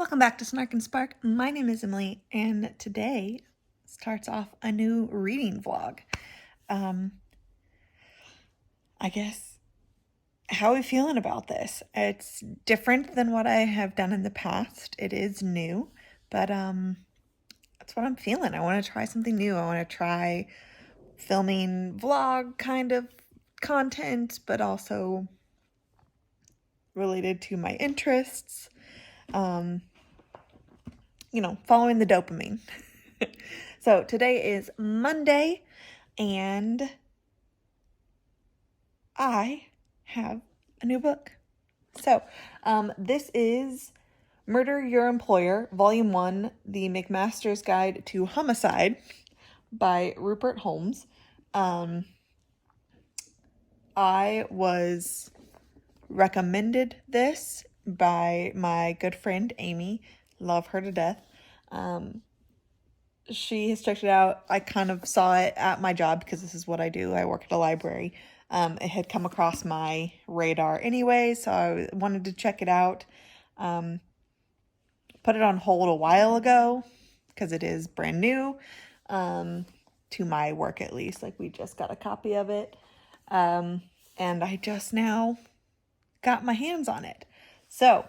Welcome back to Snark and Spark. My name is Emily, and today starts off a new reading vlog. I guess, how are we feeling about this? It's different than what I have done in the past. It is new, but that's what I'm feeling. I want to try something new. I want to try filming vlog kind of content, but also related to my interests. Following the dopamine. So today is Monday, and I have a new book. So this is Murder Your Employer, Volume 1, The McMaster's Guide to Homicide by Rupert Holmes. I was recommended this by my good friend Amy. Love her to death. She has checked it out. I kind of saw it at my job because this is what I do. I work at a library. It had come across my radar anyway, so I wanted to check it out. Put it on hold a while ago because it is brand new, to my work at least. Like, we just got a copy of it, and I just now got my hands on it. So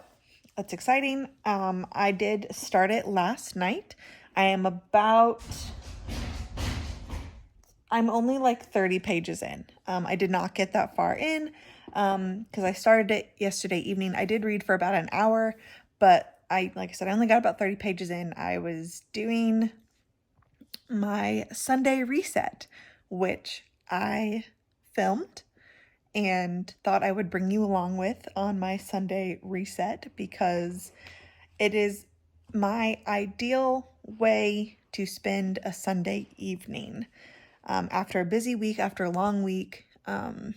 that's exciting. I did start it last night. I'm only like 30 pages in. I did not get that far in because I started it yesterday evening. I did read for about an hour, but like I said, I only got about 30 pages in. I was doing my Sunday reset, which I filmed and thought I would bring you along with on my Sunday reset because it is my ideal way to spend a Sunday evening. After a busy week, after a long week, I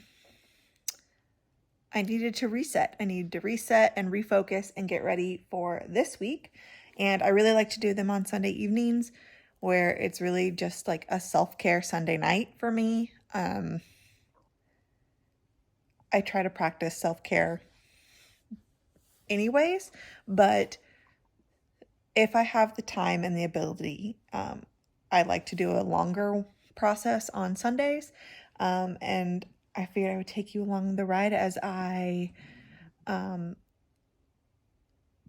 needed to reset. I needed to reset and refocus and get ready for this week. And I really like to do them on Sunday evenings, where it's really just like a self-care Sunday night for me. I try to practice self-care anyways, but if I have the time and the ability, I like to do a longer process on Sundays, and I figured I would take you along the ride as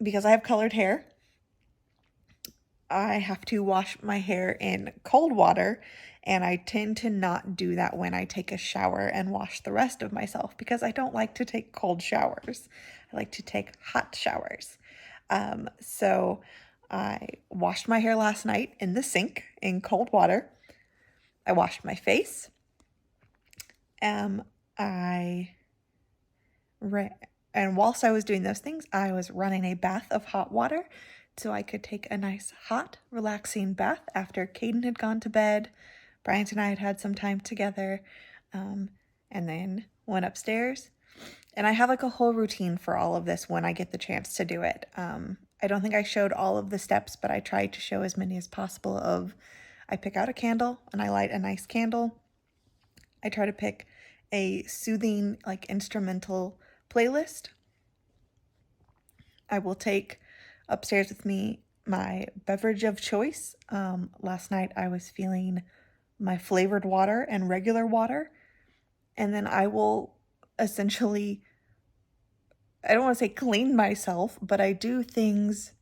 because I have colored hair, I have to wash my hair in cold water, and I tend to not do that when I take a shower and wash the rest of myself because I don't like to take cold showers. I like to take hot showers. So I washed my hair last night in the sink in cold water. I washed my face. And whilst I was doing those things, I was running a bath of hot water so I could take a nice, hot, relaxing bath after Caden had gone to bed. Bryant and I had had some time together, and then went upstairs. And I have like a whole routine for all of this when I get the chance to do it. I don't think I showed all of the steps, but I tried to show as many as possible. I pick out a candle and I light a nice candle. I try to pick a soothing, like, instrumental playlist. I will take upstairs with me my beverage of choice. Last night I was feeling my flavored water and regular water. And then I will essentially, I don't want to say clean myself, but I do things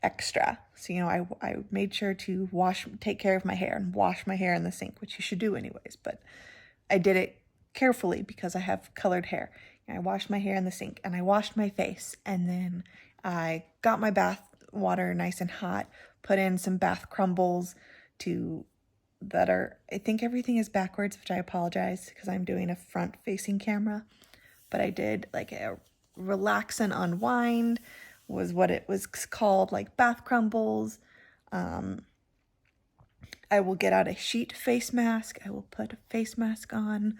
extra. So, I made sure to take care of my hair and wash my hair in the sink, which you should do anyways, but I did it carefully because I have colored hair. I washed my hair in the sink and I washed my face, and then I got my bath water nice and hot, put in some bath crumbles I think everything is backwards, which I apologize because I'm doing a front facing camera, but I did like a relax and unwind was what it was called, like bath crumbles. I will get out a sheet face mask. I will put a face mask on.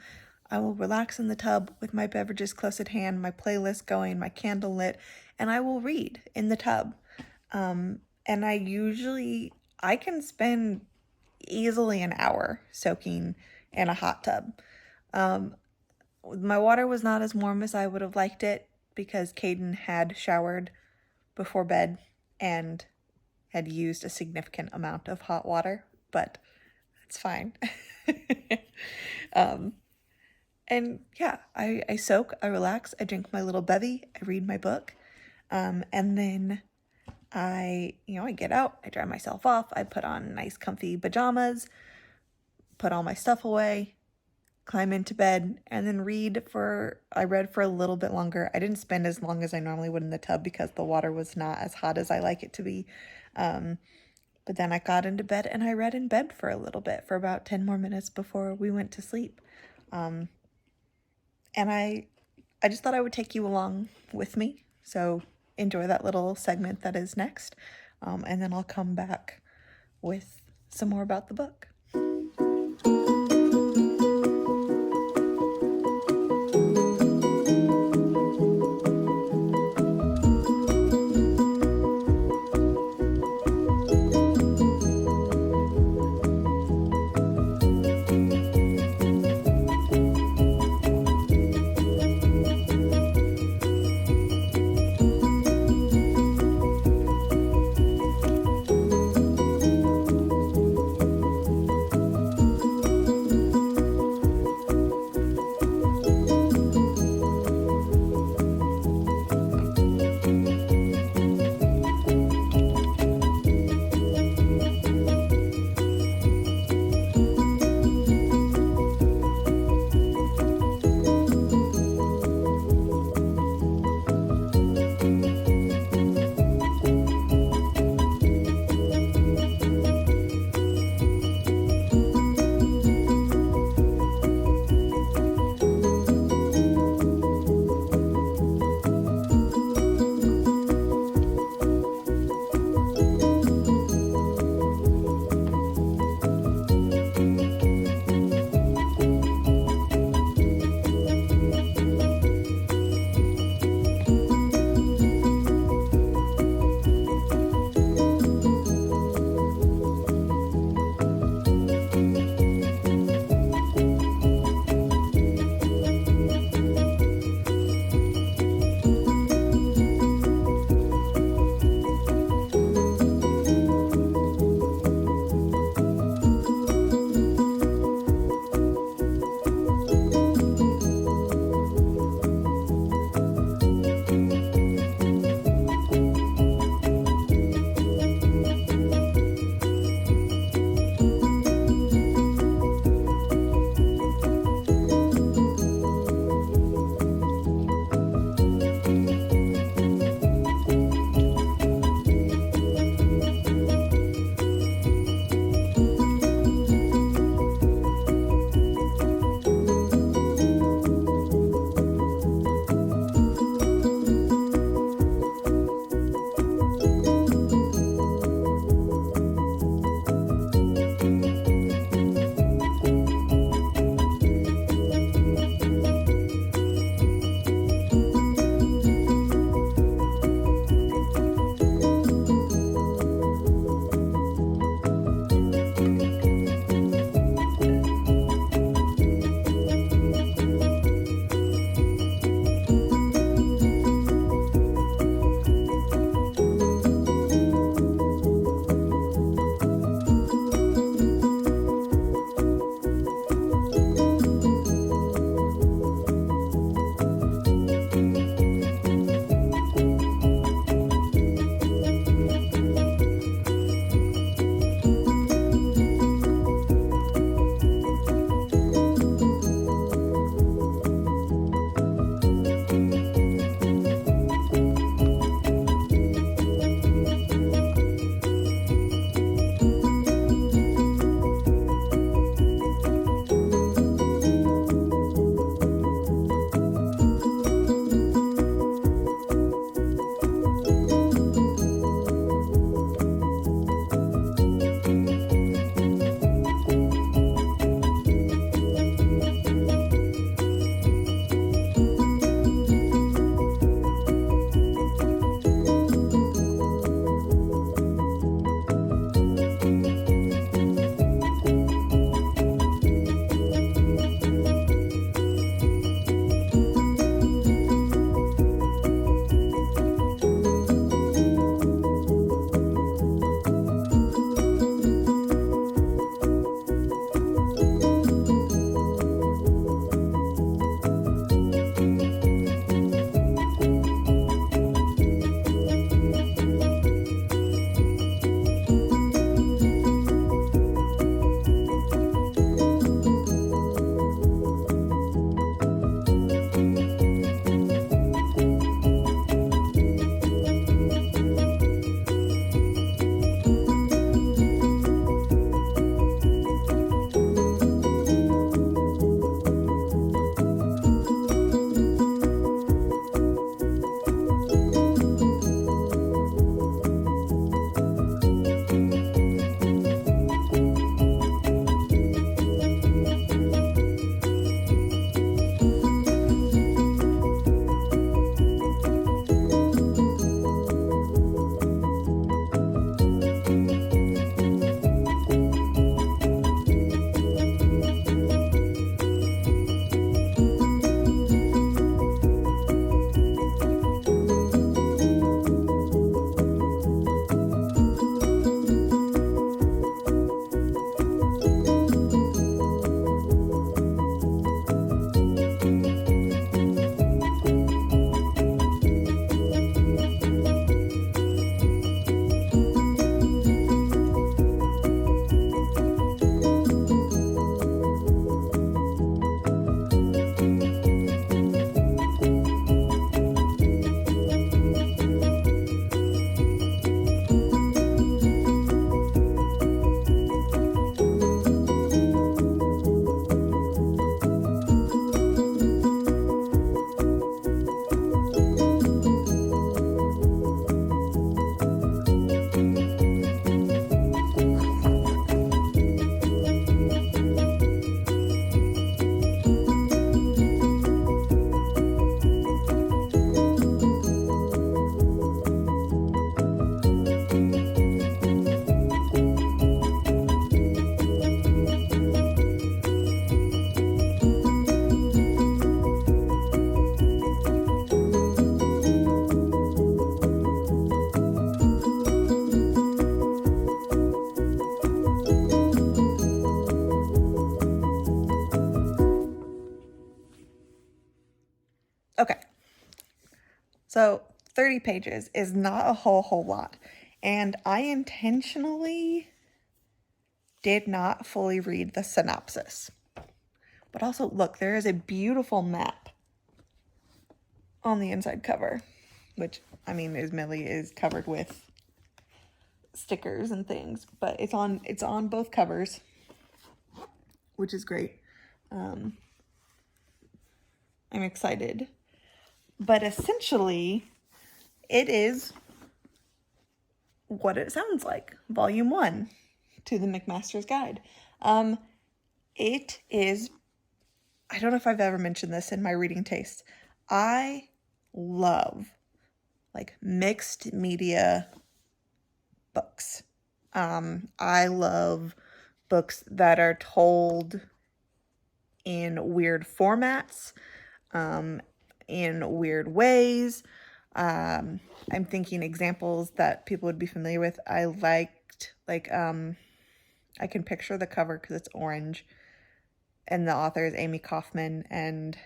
I will relax in the tub with my beverages close at hand, my playlist going, my candle lit, and I will read in the tub. And I can spend easily an hour soaking in a hot tub. My water was not as warm as I would have liked it because Caden had showered before bed and had used a significant amount of hot water, but it's fine. um, and yeah, I soak, I relax, I drink my little bevy, I read my book, and then I get out, I dry myself off, I put on nice comfy pajamas, put all my stuff away, climb into bed, and then I read for a little bit longer. I didn't spend as long as I normally would in the tub because the water was not as hot as I like it to be. But then I got into bed and I read in bed for a little bit, for about 10 more minutes before we went to sleep. And I just thought I would take you along with me. So enjoy that little segment that is next. And then I'll come back with some more about the book. Okay. So 30 pages is not a whole lot. And I intentionally did not fully read the synopsis. But also, look, there is a beautiful map on the inside cover, which, I mean, admittedly is covered with stickers and things, but it's on both covers, which is great. I'm excited. But essentially, it is what it sounds like, Volume 1 to the McMaster's Guide. It is, I don't know if I've ever mentioned this in my reading taste. I love like mixed media books. I love books that are told in weird formats, in weird ways. I'm thinking examples that people would be familiar with. I liked, I can picture the cover because it's orange, and the author is Amy Kaufman and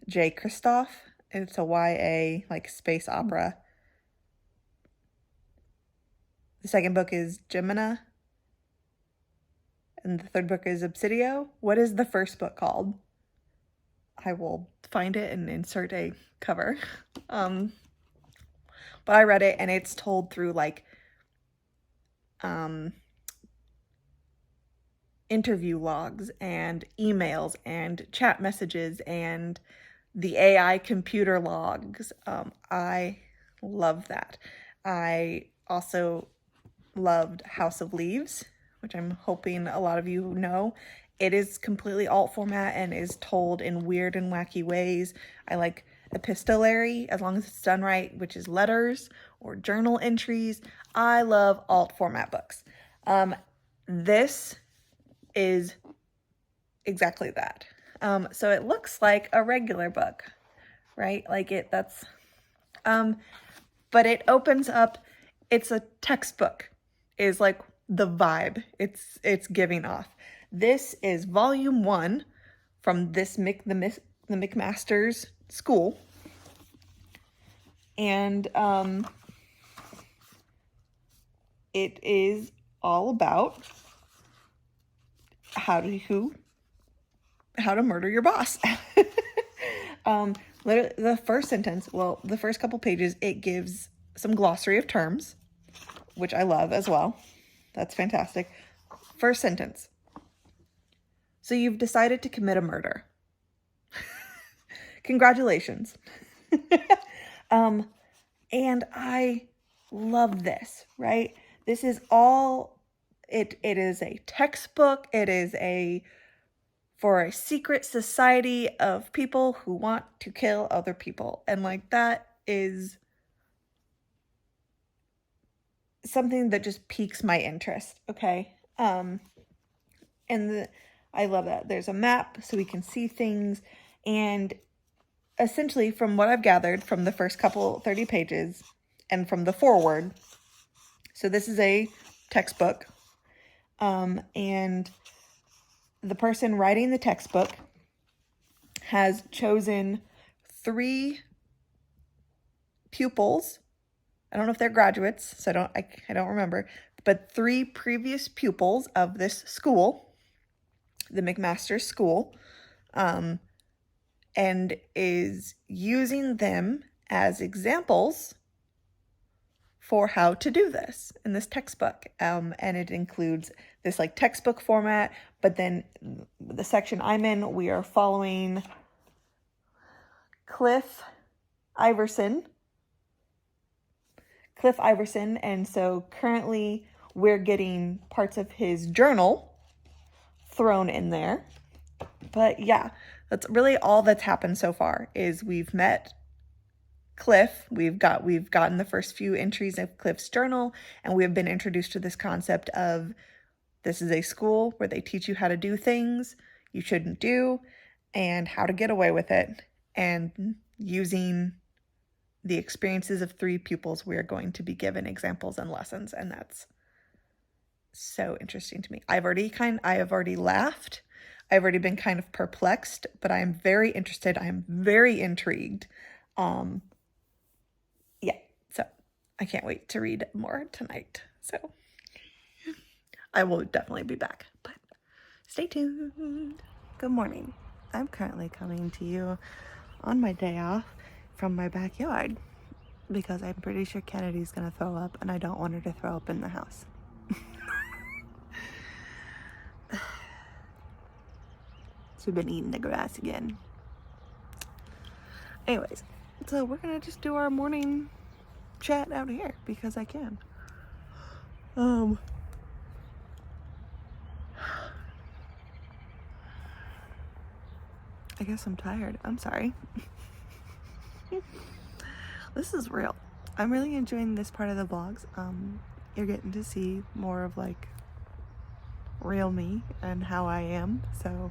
Jay Kristoff. It's a YA, like, space opera. The second book is Gemina, and the third book is Obsidio. What is the first book called? I will find it and insert a cover. But I read it, and it's told through, like, interview logs and emails and chat messages and the AI computer logs. I love that. I also loved House of Leaves, which I'm hoping a lot of you know. It is completely alt format and is told in weird and wacky ways. I like epistolary, as long as it's done right, which is letters or journal entries. I love alt format books. This is exactly that. So it looks like a regular book, right? But it opens up, it's a textbook, is like the vibe it's giving off. This is Volume 1 from the McMaster's School. And it is all about how to murder your boss. The first sentence, well, the first couple pages, it gives some glossary of terms, which I love as well. That's fantastic. First sentence. So you've decided to commit a murder. Congratulations. And I love this, right? This is all, it is a textbook. It is for a secret society of people who want to kill other people. And like, that is something that just piques my interest. Okay. I love that. There's a map so we can see things. And essentially, from what I've gathered from the first 30 pages and from the foreword, so this is a textbook. And the person writing the textbook has chosen 3 pupils. I don't know if they're graduates, so I don't remember, but 3 previous pupils of this school, the McMaster's School, and is using them as examples for how to do this in this textbook. And it includes this like textbook format, but then the section I'm in, we are following Cliff Iverson. And so currently we're getting parts of his journal thrown in there. But yeah, that's really all that's happened so far. Is we've met Cliff, we've gotten the first few entries of Cliff's journal, and we have been introduced to this concept of this is a school where they teach you how to do things you shouldn't do and how to get away with it. And using the experiences of 3 pupils, we are going to be given examples and lessons, and that's so interesting to me. I have already laughed. I've already been kind of perplexed, but I am very interested. I am very intrigued. Um, yeah, so I can't wait to read more tonight. So I will definitely be back, but stay tuned. Good morning. I'm currently coming to you on my day off from my backyard because I'm pretty sure Kennedy's gonna throw up and I don't want her to throw up in the house. She's been eating the grass again. Anyways, so we're gonna just do our morning chat out here because I can. I guess I'm tired. I'm sorry. This is real. I'm really enjoying this part of the vlogs. You're getting to see more of like real me and how I am, so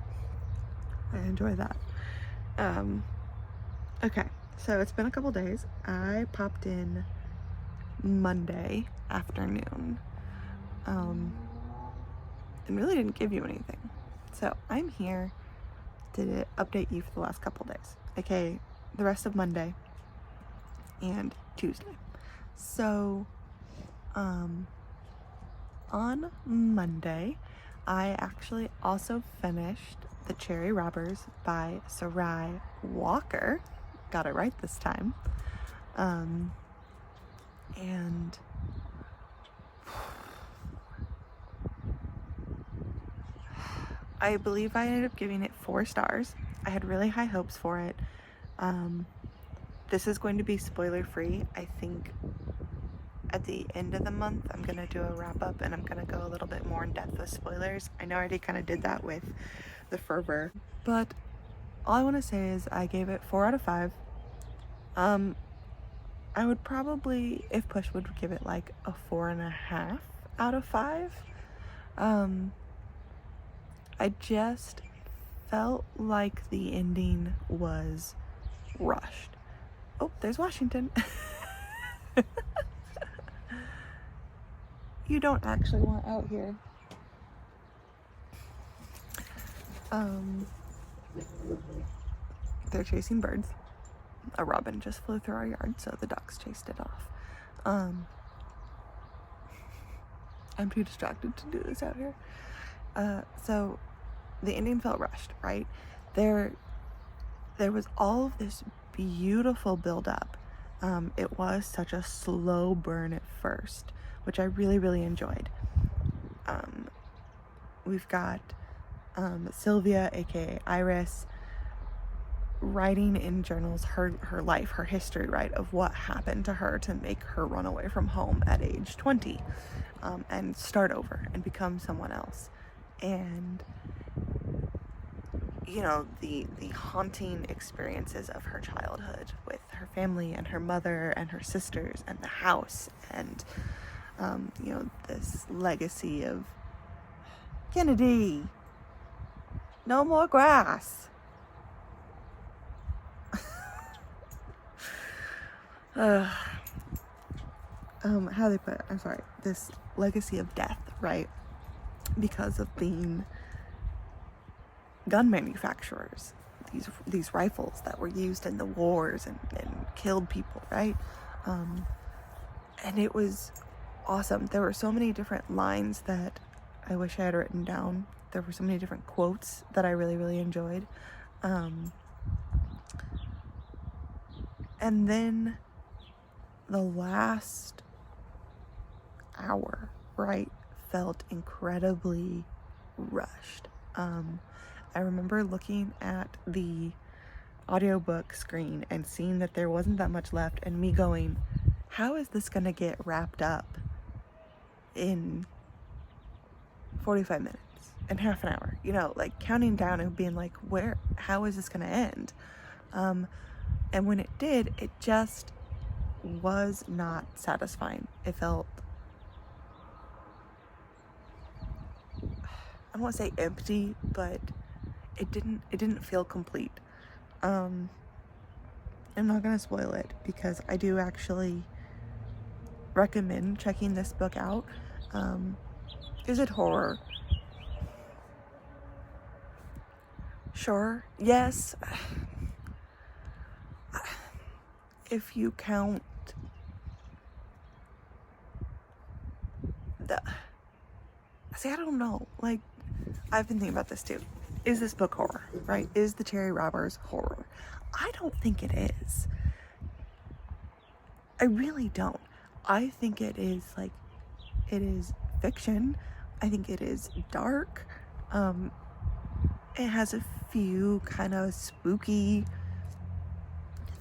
I enjoy that. Okay, so it's been a couple days. I popped in Monday afternoon, and really didn't give you anything. So I'm here to update you for the last couple days, aka the rest of Monday and Tuesday. So, on Monday, I actually also finished The Cherry Robbers by Sarai Walker. Got it right this time. And I believe I ended up giving it 4 stars. I had really high hopes for it. This is going to be spoiler free. I think at the end of the month I'm gonna do a wrap up and I'm gonna go a little bit more in depth with spoilers. I know I already kind of did that with The Fervor, but all I want to say is I gave it 4 out of 5. I would probably, if push, would give it like a 4.5 out of 5. I just felt like the ending was rushed. Oh, there's Washington. You don't actually want out here. They're chasing birds. A robin just flew through our yard, so the ducks chased it off. I'm too distracted to do this out here. So the ending felt rushed, right? There was all of this beautiful buildup. It was such a slow burn at first, which I really, really enjoyed. We've got Sylvia, aka Iris, writing in journals her life, her history, right, of what happened to her to make her run away from home at age 20 and start over and become someone else. And you know, the haunting experiences of her childhood with her family and her mother and her sisters and the house, and you know, this legacy of Kennedy, no more grass. How they put it, I'm sorry, this legacy of death, right, because of being gun manufacturers, these rifles that were used in the wars and killed people, right? And it was awesome. There were so many different lines that I wish I had written down. There were so many different quotes that I really, really enjoyed. And then the last hour, right, felt incredibly rushed. I remember looking at the audiobook screen and seeing that there wasn't that much left, and me going, how is this gonna get wrapped up in 45 minutes and half an hour? You know, like counting down and being like, how is this gonna end? And when it did, it just was not satisfying. It felt, I don't want to say empty, but it didn't feel complete. I'm not gonna spoil it because I do actually recommend checking this book out. Is it horror? Sure, yes. If you count the... See, I don't know. Like, I've been thinking about this too. Is this book horror, right? Is The Cherry Robbers horror? I don't think it is. I really don't. I think it is, like, it is fiction. I think it is dark. It has a few kind of spooky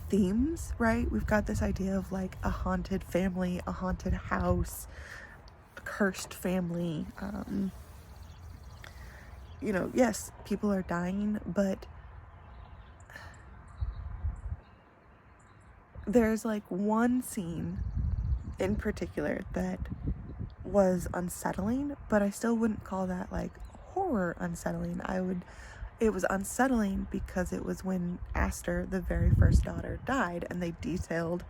themes, right? We've got this idea of like a haunted family, a haunted house, a cursed family. You know, yes, people are dying, but there's like one scene in particular that was unsettling, but I still wouldn't call that like horror unsettling. It was unsettling because it was when Aster, the very first daughter, died, and they detailed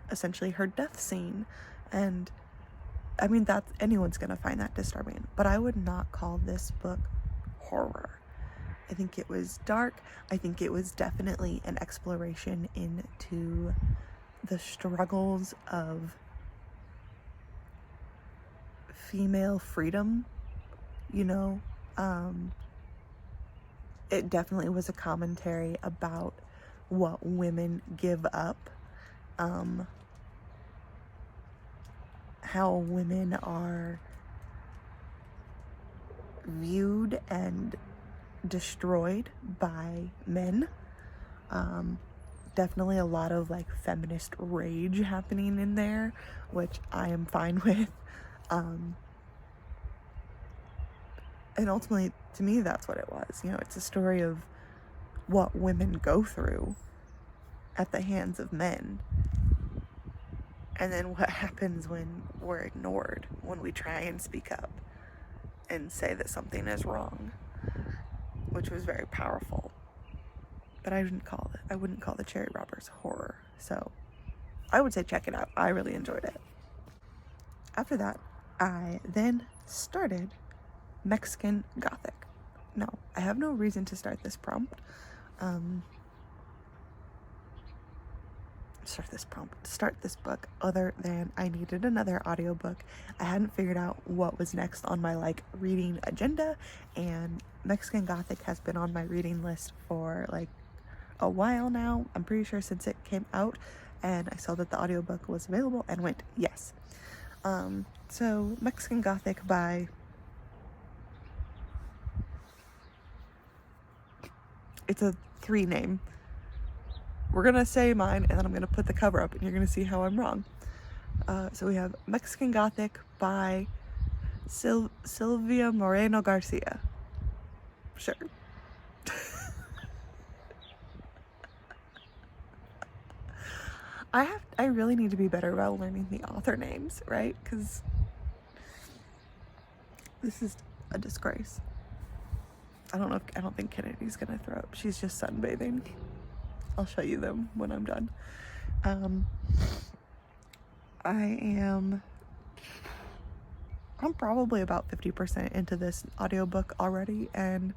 essentially her death scene. And I mean, that's, anyone's gonna find that disturbing, but I would not call this book horror. I think it was dark. I think it was definitely an exploration into the struggles of female freedom, you know. It definitely was a commentary about what women give up, how women are viewed and destroyed by men. Definitely a lot of like feminist rage happening in there, which I am fine with. And ultimately, to me, that's what it was. You know, it's a story of what women go through at the hands of men. And then what happens when we're ignored, when we try and speak up and say that something is wrong, which was very powerful. But I wouldn't call The Cherry Robbers horror. So I would say check it out. I really enjoyed it. After that, I then started Mexican Gothic. No, I have no reason to start this book other than I needed another audiobook. I hadn't figured out what was next on my like reading agenda, and Mexican Gothic has been on my reading list for like a while now. I'm pretty sure since it came out, and I saw that the audiobook was available and went yes. So Mexican Gothic by, it's a 3 name. We're gonna say mine, and then I'm gonna put the cover up, and you're gonna see how I'm wrong. So we have Mexican Gothic by Sylvia Moreno Garcia. Sure. I really need to be better about learning the author names, right? Because this is a disgrace. I don't think Kennedy's gonna throw up. She's just sunbathing. I'll show you them when I'm done. I'm probably about 50% into this audiobook already, and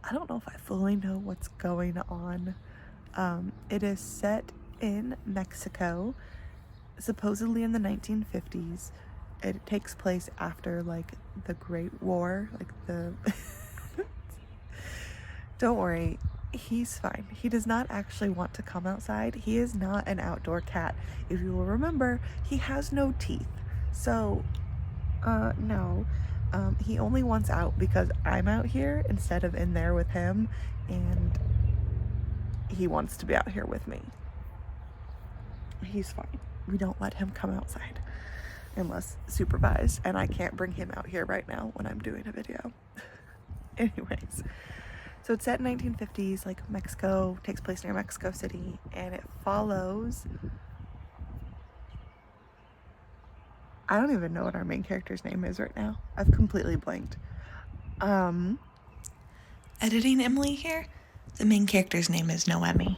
I don't know if I fully know what's going on. It is set in Mexico, supposedly in the 1950s. It takes place after like the Great War, like the don't worry, he's fine. He does not actually want to come outside. He is not an outdoor cat. If you will remember, he has no teeth. So, no. He only wants out because I'm out here instead of in there with him, and he wants to be out here with me. He's fine. We don't let him come outside unless supervised, and I can't bring him out here right now when I'm doing a video. Anyways, so it's set in 1950s, like Mexico, takes place near Mexico City, and it follows, I don't even know what our main character's name is right now. I've completely blanked. Editing Emily here. The main character's name is Noemi.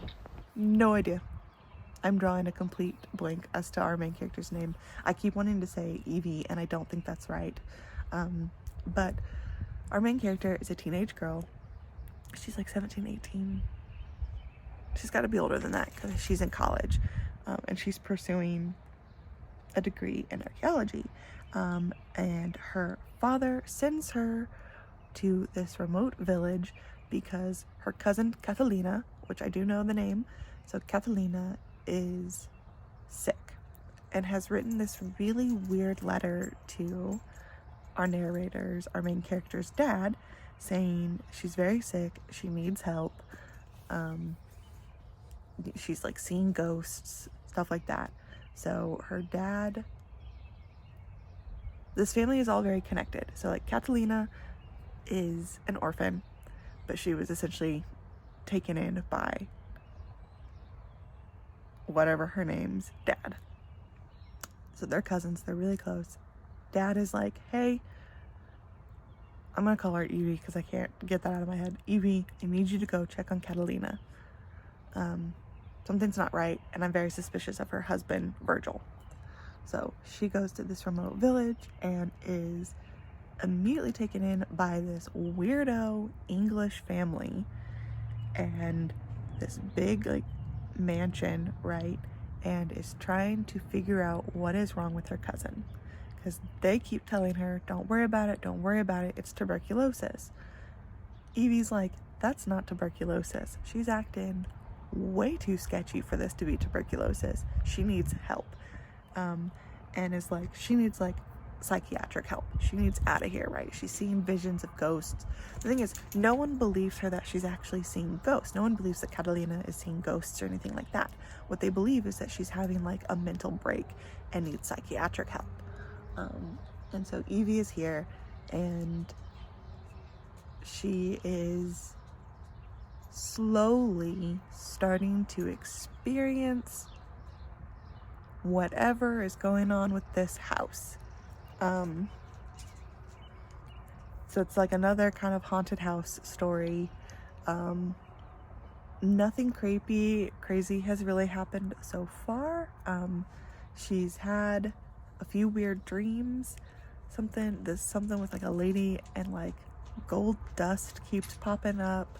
No idea. I'm drawing a complete blank as to our main character's name. I keep wanting to say Evie, and I don't think that's right. But our main character is a teenage girl she's like 17, 18. She's got to be older than that because she's in college, and she's pursuing a degree in archaeology. And her father sends her to this remote village because her cousin Catalina, which I do know the name, so Catalina is sick and has written this really weird letter to our narrator's, our main character's dad, saying she's very sick, she needs help, she's like seeing ghosts, stuff like that. So her dad, this family is all very connected. So like Catalina is an orphan, but she was essentially taken in by whatever her name's dad. So they're cousins, they're really close. Dad is like, hey, I'm gonna call her Evie because I can't get that out of my head. Evie, I need you to go check on Catalina. Something's not right, and I'm very suspicious of her husband, Virgil. So she goes to this remote village and is immediately taken in by this weirdo English family and this big like mansion, right? And is trying to figure out what is wrong with her cousin, because they keep telling her, don't worry about it, don't worry about it, it's tuberculosis. Evie's like, that's not tuberculosis. She's acting way too sketchy for this to be tuberculosis. She needs help. And is like, she needs like psychiatric help. She needs out of here, right? She's seeing visions of ghosts. The thing is, no one believes her that she's actually seeing ghosts. No one believes that Catalina is seeing ghosts or anything like that. What they believe is that she's having like a mental break and needs psychiatric help. And so Evie is here, and she is slowly starting to experience whatever is going on with this house. So it's like another kind of haunted house story. Nothing crazy has really happened so far. She's had a few weird dreams. Something with like a lady and like gold dust keeps popping up.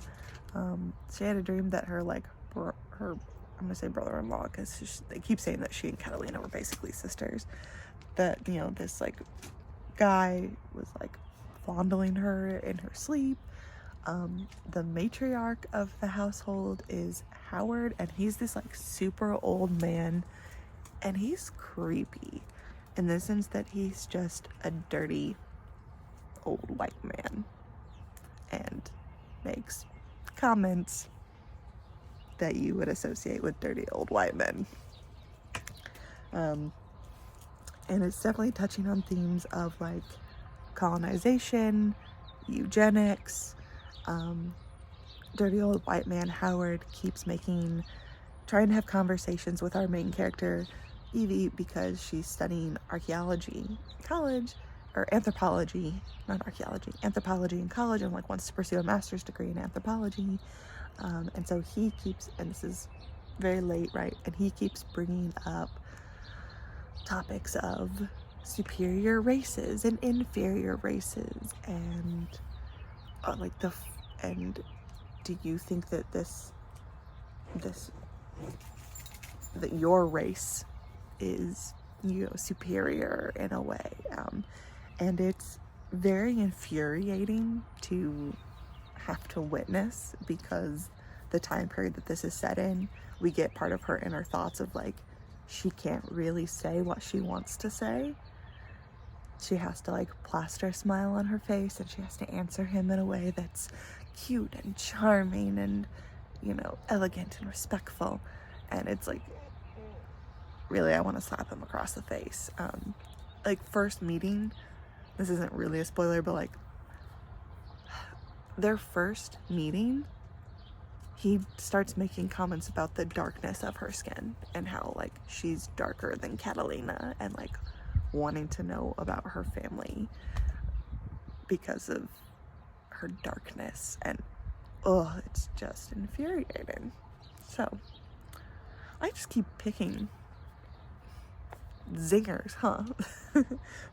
She had a dream that her I'm gonna say brother-in-law because they keep saying that she and Catalina were basically sisters. That, you know, this like guy was like fondling her in her sleep. The matriarch of the household is Howard, and he's this like super old man, and he's creepy in the sense that he's just a dirty old white man and makes comments that you would associate with dirty old white men. And it's definitely touching on themes of like colonization, eugenics. Dirty old white man Howard keeps trying to have conversations with our main character Evie because she's studying archaeology in college, or anthropology, not archaeology, anthropology in college, and like wants to pursue a master's degree in anthropology. And so he keeps, and this is very late, right? And he keeps bringing up topics of superior races and inferior races, and and do you think that that your race is, you know, superior in a way? And it's very infuriating to have to witness, because the time period that this is set in, we get part of her inner thoughts of like, she can't really say what she wants to say. She has to like plaster a smile on her face, and she has to answer him in a way that's cute and charming and, you know, elegant and respectful. And it's like, really, I want to slap him across the face. Like, first meeting, this isn't really a spoiler, but like their first meeting, he starts making comments about the darkness of her skin and how like she's darker than Catalina, and like wanting to know about her family because of her darkness. And it's just infuriating. So I just keep picking zingers, huh?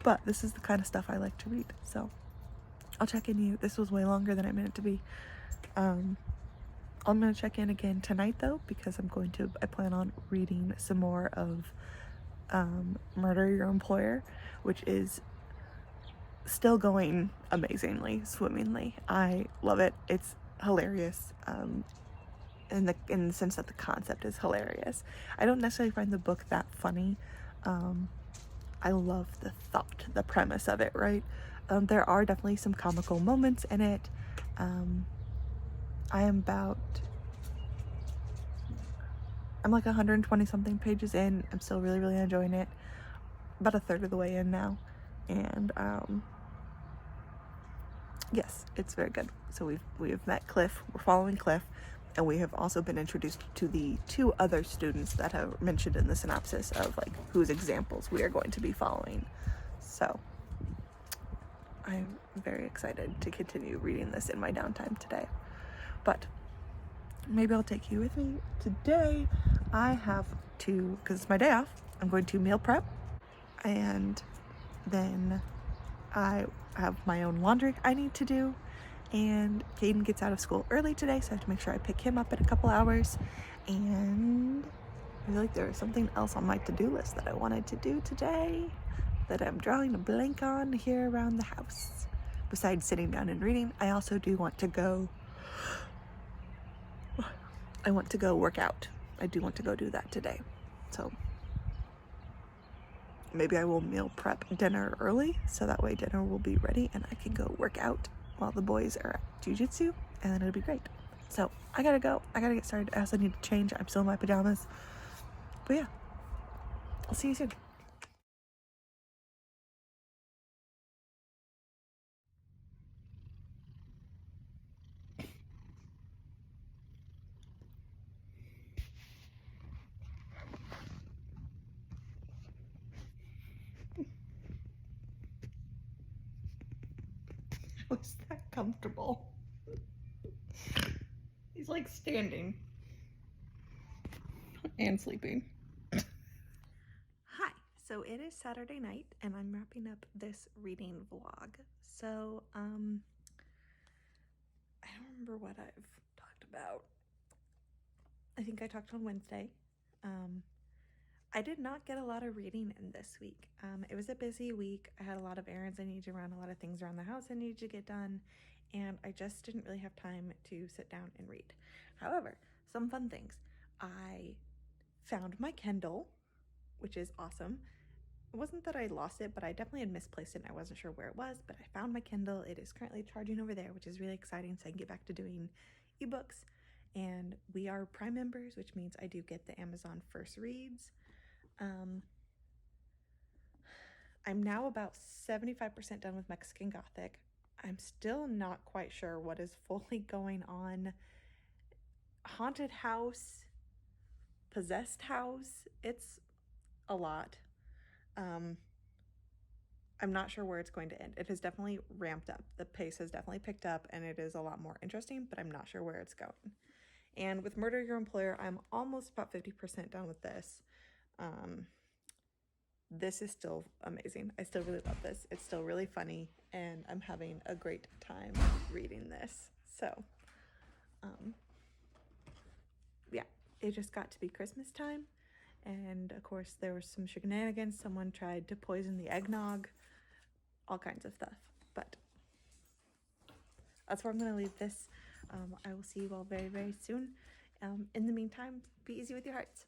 But this is the kind of stuff I like to read, so I'll check in you. This was way longer than I meant it to be. I'm going to check in again tonight though, because I plan on reading some more of Murder Your Employer, which is still going amazingly, swimmingly. I love it. It's hilarious. In the sense that the concept is hilarious. I don't necessarily find the book that funny. I love the thought, the premise of it, right? There are definitely some comical moments in it. I'm like 120 something pages in. I'm still really, really enjoying it. About a third of the way in now. And yes, it's very good. So we've met Cliff. We're following Cliff. And we have also been introduced to the 2 other students that are mentioned in the synopsis of like whose examples we are going to be following. So I'm very excited to continue reading this in my downtime today. But maybe I'll take you with me. Today I have to, because it's my day off, I'm going to meal prep. And then I have my own laundry I need to do. And Caden gets out of school early today, so I have to make sure I pick him up in a couple hours. And I feel like there was something else on my to-do list that I wanted to do today that I'm drawing a blank on here around the house. Besides sitting down and reading, I also do want to go work out. I do want to go do that today. So maybe I will meal prep dinner early, so that way dinner will be ready and I can go work out while the boys are at jujitsu, and then it'll be great. So I gotta go. I gotta get started. I also need to change. I'm still in my pajamas. But yeah, I'll see you soon. Was that comfortable? He's like standing and sleeping. Hi, so it is Saturday night and I'm wrapping up this reading vlog. So, I don't remember what I've talked about. I think I talked on Wednesday. I did not get a lot of reading in this week. It was a busy week. I had a lot of errands I needed to run, a lot of things around the house I needed to get done, and I just didn't really have time to sit down and read. However, some fun things. I found my Kindle, which is awesome. It wasn't that I lost it, but I definitely had misplaced it and I wasn't sure where it was, but I found my Kindle. It is currently charging over there, which is really exciting, so I can get back to doing ebooks. And we are Prime members, which means I do get the Amazon First Reads. I'm now about 75% done with Mexican Gothic. I'm still not quite sure what is fully going on. Haunted house, possessed house, it's a lot. I'm not sure where it's going to end. It has definitely ramped up. The pace has definitely picked up and it is a lot more interesting, but I'm not sure where it's going. And with Murder Your Employer, I'm almost about 50% done with this. This is still amazing. I still really love this. It's still really funny and I'm having a great time reading this. So, yeah, it just got to be Christmas time. And of course, there was some shenanigans. Someone tried to poison the eggnog, all kinds of stuff. But that's where I'm going to leave this. I will see you all very, very soon. In the meantime, be easy with your hearts.